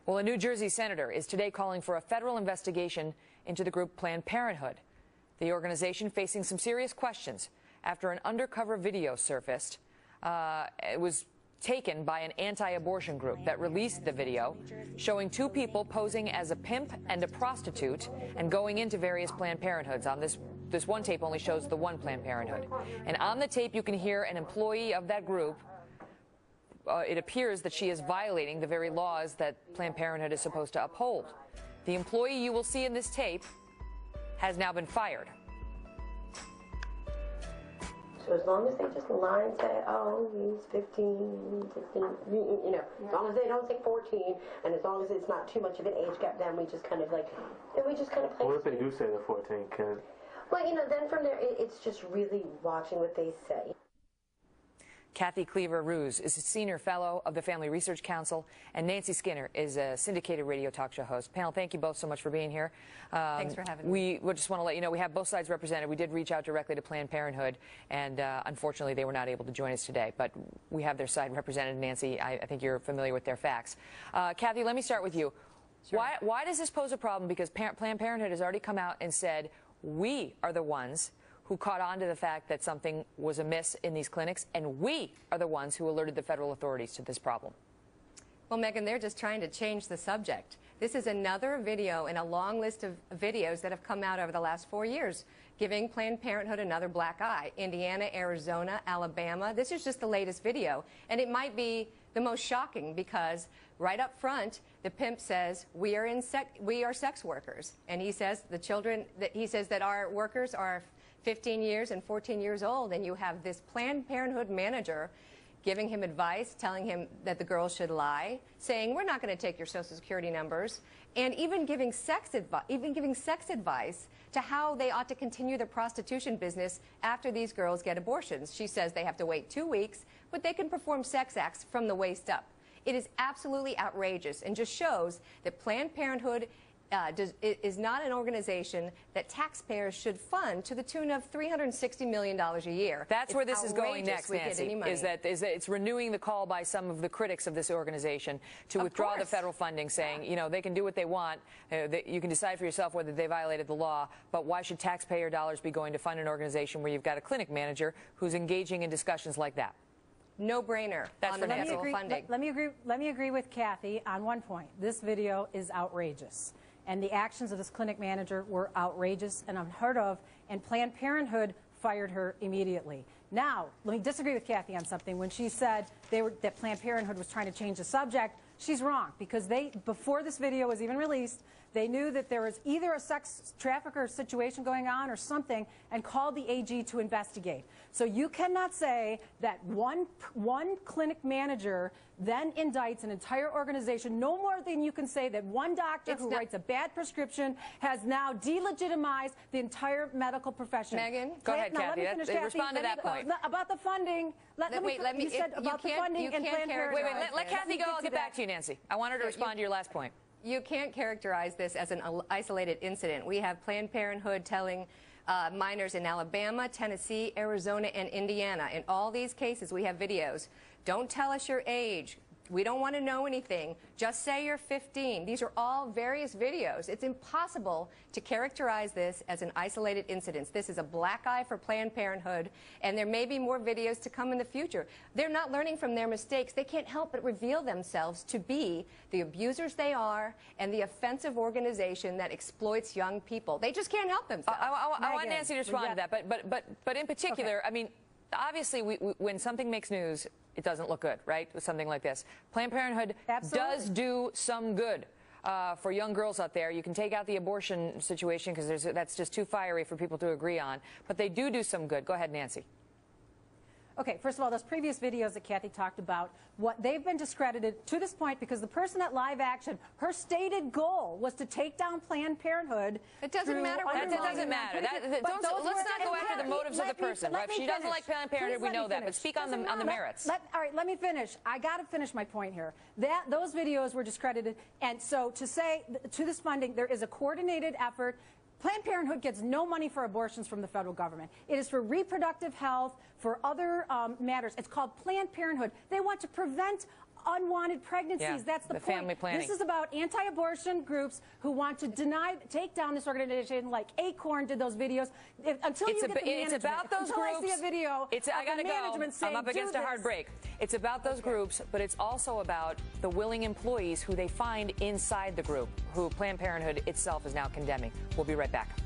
Well, a New Jersey senator is today calling for a federal investigation into the group Planned Parenthood. The organization facing some serious questions after an undercover video surfaced. It was taken by an anti-abortion group that released the video showing two people posing as a pimp and a prostitute and going into various Planned Parenthoods. On this one tape only shows the one Planned Parenthood. And on the tape you can hear an employee of that group. It appears that she is violating the very laws that Planned Parenthood is supposed to uphold. The employee you will see in this tape has now been fired. So as long as they just lie and say, oh, he's 15, 16, you know, as long as they don't say 14, and as long as it's not too much of an age gap, then we just kind of like, and we just kind of play. What if they do say they're 14, kid? Well, you know, then from there, it's just really watching what they say. Kathy Cleaver-Ruse is a senior fellow of the Family Research Council, and Nancy Skinner is a syndicated radio talk show host. Panel, thank you both so much for being here. Thanks for having me. We just want to let you know we have both sides represented. We did reach out directly to Planned Parenthood, and unfortunately they were not able to join us today. But we have their side represented. Nancy, I think you're familiar with their facts. Kathy, let me start with you. Sure. Why does this pose a problem? Because Planned Parenthood has already come out and said, we are the ones who caught on to the fact that something was amiss in these clinics, and we are the ones who alerted the federal authorities to this problem. Well, Megyn, they're just trying to change the subject. This is another video in a long list of videos that have come out over the last 4 years, giving Planned Parenthood another black eye. Indiana, Arizona, Alabama. This is just the latest video, and it might be the most shocking because right up front, the pimp says we are sex workers, and he says that our workers are 15 years and 14 years old, and you have this Planned Parenthood manager giving him advice, telling him that the girls should lie, saying we're not going to take your Social Security numbers, and even giving sex advice to how they ought to continue the prostitution business after these girls get abortions. She says they have to wait 2 weeks, but they can perform sex acts from the waist up. It is absolutely outrageous and just shows that Planned Parenthood is not an organization that taxpayers should fund to the tune of $360 million a year. That's where this is going next, Nancy, is that it's renewing the call by some of the critics of this organization to withdraw the federal funding, saying, you know, they can do what they want. You can decide for yourself whether they violated the law, but why should taxpayer dollars be going to fund an organization where you've got a clinic manager who's engaging in discussions like that? No-brainer on the federal funding. Let me agree with Kathy on one point. This video is outrageous. And the actions of this clinic manager were outrageous and unheard of, and Planned Parenthood fired her immediately. Now, let me disagree with Kathy on something. When she said that Planned Parenthood was trying to change the subject, she's wrong, because before this video was even released, they knew that there was either a sex trafficker situation going on or something, and called the AG to investigate. So you cannot say that one clinic manager then indicts an entire organization, no more than you can say that one doctor who writes a bad prescription has now delegitimized the entire medical profession. Megyn, go ahead, Kathy. Respond to that point. About the funding. You said about the funding and Planned Parenthood. Wait, let Kathy go. I'll get back to you, Nancy. I want her to respond to your last point. You can't characterize this as an isolated incident. We have Planned Parenthood telling minors in Alabama, Tennessee, Arizona, and Indiana. In all these cases, we have videos. Don't tell us your age. We don't want to know anything. Just say you're 15. These are all various videos. It's impossible to characterize this as an isolated incident. This is a black eye for Planned Parenthood, and there may be more videos to come in the future. They're not learning from their mistakes. They can't help but reveal themselves to be the abusers they are and the offensive organization that exploits young people. They just can't help themselves. I want Nancy to respond to that, but in particular, I mean, obviously, when something makes news, it doesn't look good, right, with something like this. Planned Parenthood does do some good for young girls out there. You can take out the abortion situation because that's just too fiery for people to agree on, but they do some good. Go ahead, Nancy. Okay, first of all, those previous videos that Kathy talked about, they've been discredited to this point because the person at Live Action, her stated goal was to take down Planned Parenthood. It doesn't matter. That doesn't matter. Let's not go after the motives of the person. Right? If she doesn't like Planned Parenthood, we know that. But speak on the merits. All right, let me finish. I got to finish my point here. Those videos were discredited, and so to say to this funding, there is a coordinated effort. Planned Parenthood gets no money for abortions from the federal government. It is for reproductive health, for other matters. It's called Planned Parenthood. They want to prevent unwanted pregnancies. Yeah, That's the point. family planning. This is about anti-abortion groups who want to take down this organization, like Acorn did those videos. Until you get the management, it's about those until groups. I see a video I gotta of the management go. saying, I'm up against a hard break. It's about those groups, but it's also about the willing employees who they find inside the group, who Planned Parenthood itself is now condemning. We'll be right back.